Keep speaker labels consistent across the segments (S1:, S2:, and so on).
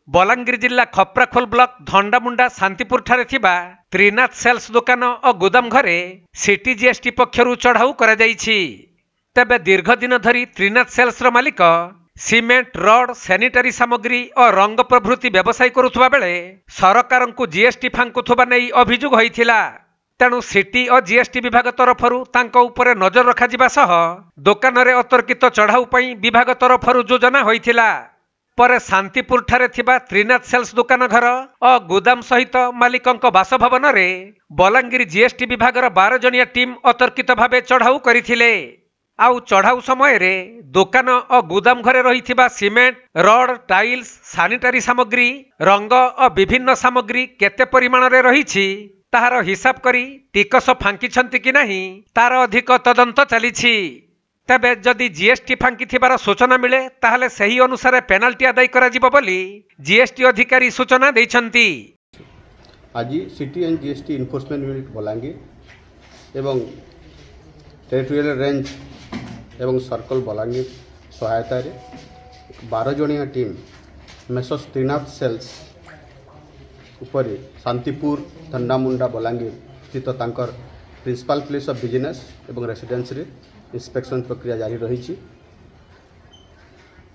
S1: बलांगीर जिला खप्राखोल ब्लॉक धंडामुंडा शांतिपुर ठारे थिबा त्रिनाथ सेल्स दुकान और गोदाम घरे सिटी जीएसटी पक्षरु चढ़ाऊ करा जायछि। तबे दीर्घ दिन धरी त्रिनाथ सेल्स रो मालिक सीमेंट रड सैनिटरी सामग्री और रंग प्रभृति व्यवसाय करुवा बेले सरकार को जीएसटी फांकुवा नहीं अभियोग होइथिला। तेणु सिटी और जीएसटी विभाग तरफरु तांको उपरे नजर रखा सह दुकान रे अतर्कित चढ़ाऊ पई विभाग तरफरु योजना होइथिला। पर शांतिपुर ठारे थिबा त्रिनाथ सेल्स दुकान घर और गोदाम सहित मालिकंक बासभवन रे बलांगीर जीएसटी विभाग 12 जणिया टीम अतर्कित भावे चढ़ाऊ करिथिले। आउ चढ़ाऊ समय रे दुकान और गोदाम घरे रहिथिबा सीमेंट रड टाइल्स सैनिटरी सामग्री रंग और विभिन्न सामग्री केते परिमाण रे रहिछि ताहार हिसाब करी टिकस फांकिछंती कि नहीं तार अधिक तदंत चलिछि। तबे जदि जीएसटी फांकी थिबार सूचना मिले ताहले सही अनुसार पेनाल्टी आदाय करा जिवो बोली जीएसटी अधिकारी सूचना दैछंती।
S2: आज city and GST enforcement unit Balangir एवं टेरिटोरियल रेंज एवं सर्कल बलांगीर सहायता 12 जणिया टीम मेसस त्रिनाथ सेल्स उपरे शांतिपुर धंडामुंडा बलांगीर स्थित तांकर प्रिंसिपल प्लेस ऑफ बिजनेस एवं रेसिडेंस रे इंस्पेक्शन प्रक्रिया जारी रही।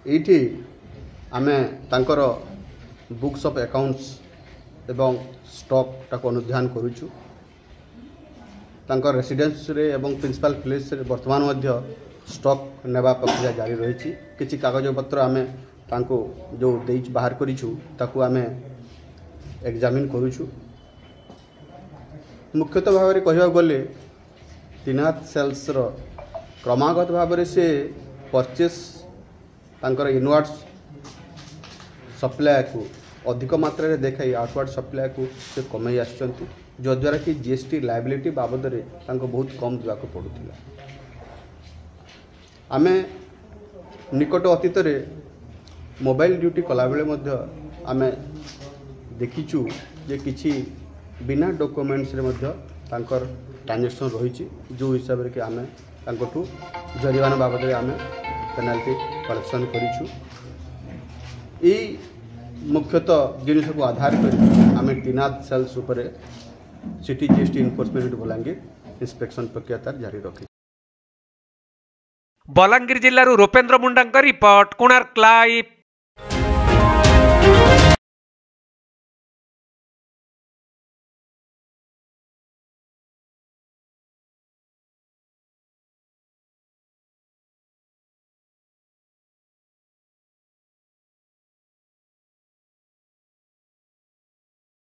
S2: ये आमे तांकर बुक्स ऑफ अकाउंट्स एवं स्टॉक टाको अनुध्यान करुचु। तांकर रेसिडेंस रे एवं प्रिंसिपल प्लेस रे वर्तमान मध्य स्टॉक नेबा प्रक्रिया जारी रही। किछि कागज पत्र आमे तांको जो देई बाहर करिछु ताकू आमे एग्जामिन करुचु। मुख्यतः भाव में कहवा गले त्रिनाथ सेल्स रो क्रमागत भाव में से परचेस तांकर इनवर्ड्स सप्लाई को अधिक मात्रा देखाई आउटवर्ड सप्लाई को से कमे आसुचंती जद्वारा कि जीएसटी लायबिलिटी बाबद रे तांको बहुत कम देवाक पड़ुथिला। आमे निकट अतीत रे मोबाइल ड्यूटी कला बेले मध्य आमे देखिचु जे किछि बिना डॉक्यूमेंट्स रे मध्य तांकर ट्रांजैक्शन रही जो हिसाब रे कि आमे तांकोठू जरिमाना बाबद रे आमे पेनाल्टी कलेक्शन करिछु। ई मुख्यतः जिनिस को आधार कर आमे त्रिनाथ सेल्स उपरे city GST enforcement Balangir inspection प्रक्रिया तार जारी रखी।
S1: बलांगीर जिल्लारू रूपेंद्र मुंडा रिपोर्ट कोणार्क लाइव।